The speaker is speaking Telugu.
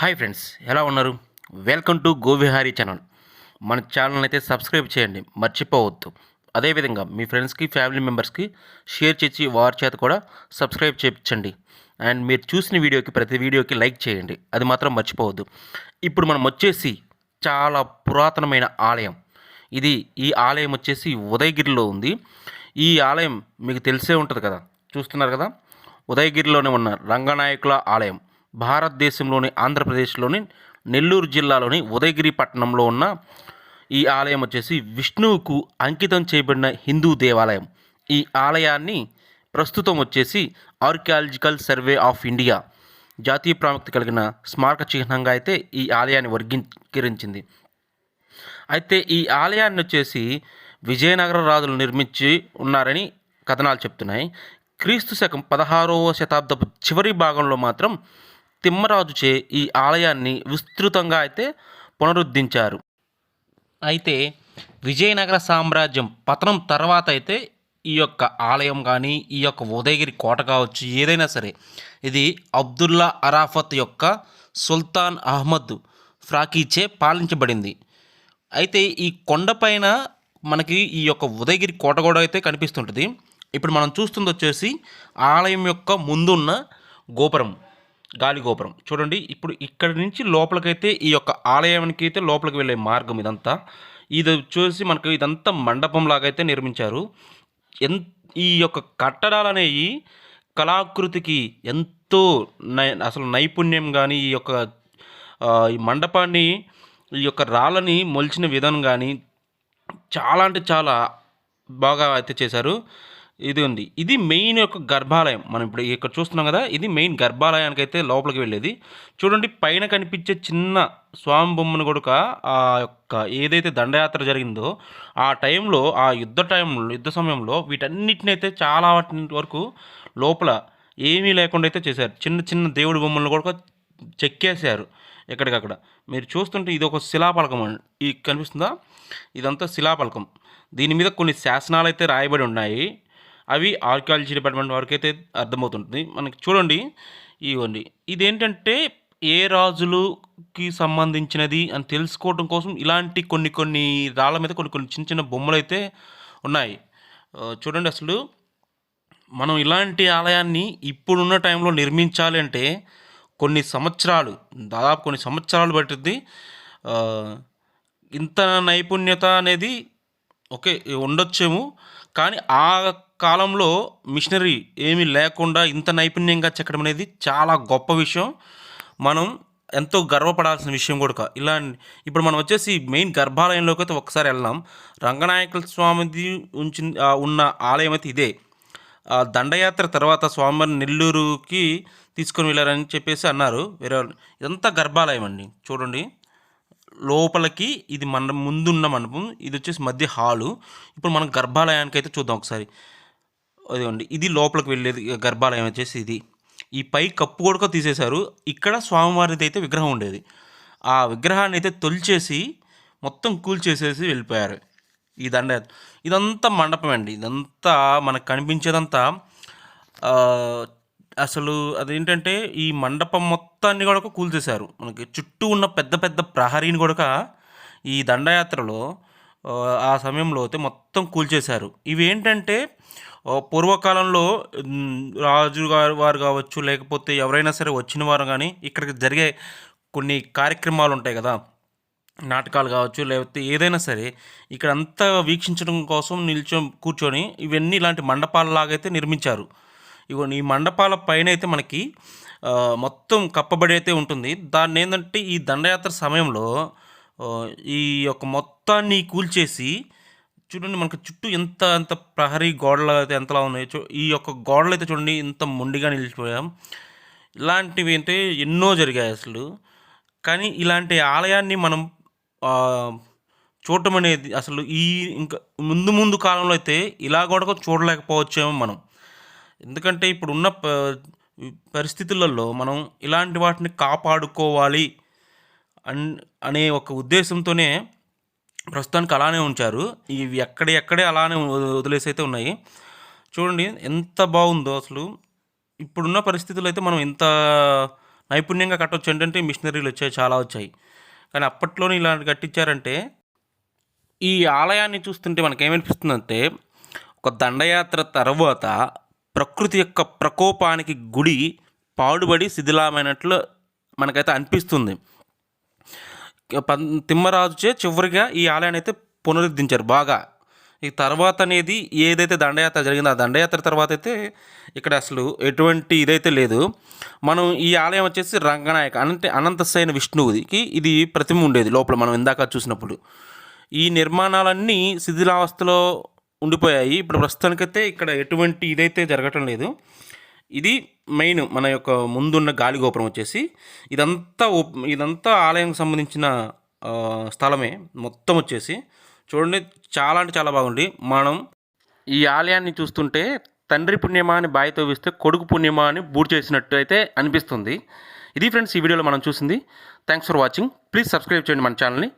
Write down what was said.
హాయ్ ఫ్రెండ్స్, ఎలా ఉన్నారు? Welcome to Govihari channel. మన ఛానల్ అయితే సబ్స్క్రైబ్ చేయండి, మర్చిపోవద్దు. అదేవిధంగా మీ ఫ్రెండ్స్కి, ఫ్యామిలీ మెంబర్స్కి షేర్ చేసి వారి చేత కూడా సబ్స్క్రైబ్ చేయించండి. అండ్ మీరు చూసిన వీడియోకి, ప్రతి వీడియోకి లైక్ చేయండి, అది మాత్రం మర్చిపోవద్దు. ఇప్పుడు మనం వచ్చేసి చాలా పురాతనమైన ఆలయం. ఈ ఆలయం వచ్చేసి ఉదయగిరిలో ఉంది. ఈ ఆలయం మీకు తెలిసే ఉంటుంది కదా, చూస్తున్నారు కదా. ఉదయగిరిలోనే ఉన్న రంగనాయకుల ఆలయం భారతదేశంలోని ఆంధ్రప్రదేశ్లోని నెల్లూరు జిల్లాలోని ఉదయగిరి పట్టణంలో ఉన్న ఈ ఆలయం వచ్చేసి విష్ణువుకు అంకితం చేయబడిన హిందూ దేవాలయం. ఈ ఆలయాన్ని ప్రస్తుతం వచ్చేసి ఆర్కియాలజికల్ సర్వే ఆఫ్ ఇండియా జాతీయ ప్రాముఖ్యత కలిగిన స్మారక చిహ్నంగా అయితే ఈ ఆలయాన్ని వర్గీకరించింది. అయితే ఈ ఆలయాన్ని వచ్చేసి విజయనగర రాజులు నిర్మించి ఉన్నారని కథనాలు చెప్తున్నాయి. క్రీస్తు శకం 16వ శతాబ్దపు చివరి భాగంలో మాత్రం తిమ్మరాజుచే ఈ ఆలయాన్ని విస్తృతంగా అయితే పునరుద్ధరించారు. అయితే విజయనగర సామ్రాజ్యం పతనం తర్వాత అయితే ఈ యొక్క ఆలయం కానీ, ఈ యొక్క ఉదయగిరి కోట కావచ్చు, ఏదైనా సరే ఇది అబ్దుల్లా అరాఫత్ యొక్క సుల్తాన్ అహ్మద్ ఫ్రాకీచే పాలించబడింది. అయితే ఈ కొండపైన మనకి ఈ యొక్క ఉదయగిరి కోట కూడా అయితే కనిపిస్తుంటుంది. ఇప్పుడు మనం చూస్తుంది వచ్చేసి ఆలయం యొక్క ముందున్న గోపురం, గాలి గోపురం చూడండి. ఇప్పుడు ఇక్కడి నుంచి లోపలికైతే ఈ యొక్క ఆలయానికి అయితే లోపలికి వెళ్ళే మార్గం ఇదంతా. ఇది వచ్చేసి మనకు ఇదంతా మండపం లాగా అయితే నిర్మించారు. ఈ యొక్క కట్టడాలు అనేవి కళాకృతికి ఎంతో అసలు నైపుణ్యం కానీ, ఈ యొక్క ఈ మండపాన్ని, ఈ యొక్క రాళ్ళని మొలిచిన విధానం కానీ చాలా అంటే చాలా బాగా అయితే చేశారు. ఇది మెయిన్ యొక్క గర్భాలయం. మనం ఇప్పుడు ఇక్కడ చూస్తున్నాం కదా, ఇది మెయిన్ గర్భాలయానికి అయితే లోపలికి వెళ్ళేది. చూడండి, పైన కనిపించే చిన్న స్వామి బొమ్మను కూడా ఆ యొక్క ఏదైతే దండయాత్ర జరిగిందో ఆ టైంలో, ఆ యుద్ధ సమయంలో వీటన్నిటిని అయితే చాలా వాటి వరకు లోపల ఏమీ లేకుండా అయితే చేశారు. చిన్న చిన్న దేవుడి బొమ్మలను కూడా చెక్కేశారు ఎక్కడికక్కడ. మీరు చూస్తుంటే ఇది ఒక శిలాపలకం అండి. ఈ కనిపిస్తుందా, ఇదంతా శిలాపలకం. దీని మీద కొన్ని శాసనాలు అయితే రాయబడి ఉన్నాయి. అవి ఆర్కియాలజీ డిపార్ట్మెంట్ వరకు అయితే అర్థమవుతుంటుంది మనకి. చూడండి, ఇవ్వండి, ఇదేంటంటే ఏ రాజులకి సంబంధించినది అని తెలుసుకోవడం కోసం ఇలాంటి కొన్ని రాళ్ళ మీద కొన్ని చిన్న చిన్న బొమ్మలు అయితే ఉన్నాయి. చూడండి, అసలు మనం ఇలాంటి ఆలయాన్ని ఇప్పుడున్న టైంలో నిర్మించాలి అంటే దాదాపు కొన్ని సంవత్సరాలు పడుతుంది. ఇంత నైపుణ్యత అనేది ఓకే ఉండొచ్చేమో, కానీ ఆ కాలంలో మిషనరీ ఏమీ లేకుండా ఇంత నైపుణ్యంగా చెక్కడం అనేది చాలా గొప్ప విషయం. మనం ఎంతో గర్వపడాల్సిన విషయం కూడా. ఇప్పుడు మనం వచ్చేసి మెయిన్ గర్భాలయంలోకి అయితే ఒకసారి వెళ్దాం. రంగనాయకుల స్వామిది ఉన్న ఆలయం అయితే ఇదే. దండయాత్ర తర్వాత స్వామివారిని నెల్లూరుకి తీసుకొని వెళ్ళారని చెప్పేసి అన్నారు వేరే వాళ్ళు. ఇదంతా గర్భాలయం అండి. చూడండి, లోపలికి ఇది ముందున్న మండపం, ఇది వచ్చేసి మధ్య హాలు. ఇప్పుడు మనం గర్భాలయానికి అయితే చూద్దాం ఒకసారి. అదిగోండి, ఇది లోపలికి వెళ్ళేది గర్భాలయం వచ్చేసి ఇది. ఈ పై కప్పు కూడా తీసేశారు. ఇక్కడ స్వామివారిది అయితే విగ్రహం ఉండేది. ఆ విగ్రహాన్ని అయితే తొలిచేసి మొత్తం కూల్చేసేసి వెళ్ళిపోయారు. ఇదంతా మండపం అండి. ఇదంతా మనకు కనిపించేదంతా అసలు అదేంటంటే ఈ మండపం మొత్తాన్ని కూడా కూల్చేశారు. మనకి చుట్టూ ఉన్న పెద్ద పెద్ద ప్రహరీని కూడా ఈ దండయాత్రలో ఆ సమయంలో అయితే మొత్తం కూల్చేశారు. ఇవి ఏంటంటే పూర్వకాలంలో వారు కావచ్చు, లేకపోతే ఎవరైనా సరే వచ్చిన వారు కానీ ఇక్కడికి జరిగే కొన్ని కార్యక్రమాలు ఉంటాయి కదా, నాటకాలు కావచ్చు, లేకపోతే ఏదైనా సరే ఇక్కడ అంతా వీక్షించడం కోసం కూర్చొని ఇవన్నీ ఇలాంటి మండపాలలాగైతే నిర్మించారు. ఈ మండపాల పైన అయితే మనకి మొత్తం కప్పబడి అయితే ఉంటుంది. దాన్ని ఏంటంటే ఈ దండయాత్ర సమయంలో ఈ యొక్క మొత్తాన్ని కూల్చేసి చూడండి, మనకి చుట్టూ ఎంత ప్రహరీ గోడలు అయితే ఎంతలా ఉన్నాయి. ఈ యొక్క గోడలు అయితే చూడండి ఇంత మొండిగా నిలిచిపోయాం. ఇలాంటివి అంటే ఎన్నో జరిగాయి అసలు. కానీ ఇలాంటి ఆలయాన్ని మనం చూడటం అనేది అసలు ఇంకా ముందు కాలంలో అయితే ఇలా కూడా చూడలేకపోవచ్చేమో మనం. ఎందుకంటే ఇప్పుడున్న పరిస్థితులలో మనం ఇలాంటి వాటిని కాపాడుకోవాలి అనే ఒక ఉద్దేశంతోనే ప్రస్తుతానికి అలానే ఉంచారు. ఇవి ఎక్కడే అలానే వదిలేసి అయితే ఉన్నాయి. చూడండి ఎంత బాగుందో అసలు. ఇప్పుడున్న పరిస్థితుల్లో అయితే మనం ఇంత నైపుణ్యంగా కట్టొచ్చు. ఏంటంటే మిషనరీలు వచ్చాయి, చాలా వచ్చాయి. కానీ అప్పట్లోనే ఇలాంటి కట్టించారంటే ఈ ఆలయాన్ని చూస్తుంటే మనకేమనిపిస్తుందంటే ఒక దండయాత్ర తర్వాత ప్రకృతి యొక్క ప్రకోపానికి గుడి పాడుబడి శిథిలమైనట్లు మనకైతే అనిపిస్తుంది. తిమ్మరాజుచే చివరిగా ఈ ఆలయాన్ని అయితే పునరుద్ధరించారు బాగా. ఈ తర్వాత అనేది ఏదైతే దండయాత్ర జరిగిందో ఆ దండయాత్ర తర్వాత అయితే ఇక్కడ అసలు ఎటువంటి ఇదైతే లేదు. మనం ఈ ఆలయం వచ్చేసి రంగనాయక అంటే అనంతశయన విష్ణువుకి ఇది ప్రతిమ ఉండేది లోపల, మనం ఇందాక చూసినప్పుడు. ఈ నిర్మాణాలన్నీ శిథిలావస్థలో ఉండిపోయాయి. ఇప్పుడు ప్రస్తుతానికైతే ఇక్కడ ఎటువంటి ఇదైతే జరగటం లేదు. ఇది మెయిన్ మన యొక్క ముందున్న గాలి గోపురం వచ్చేసి ఇదంతా ఆలయానికి సంబంధించిన స్థలమే మొత్తం వచ్చేసి. చూడండి, చాలా అంటే చాలా బాగుంది. మనం ఈ ఆలయాన్ని చూస్తుంటే తండ్రి పుణ్యమా అని బాయితో వేస్తే కొడుకు పుణ్యమా అని బూడ్ చేసినట్టు అయితే అనిపిస్తుంది. ఇది ఫ్రెండ్స్ ఈ వీడియోలో మనం చూసింది. Thanks for watching. Please subscribe చేయండి మన ఛానల్ని.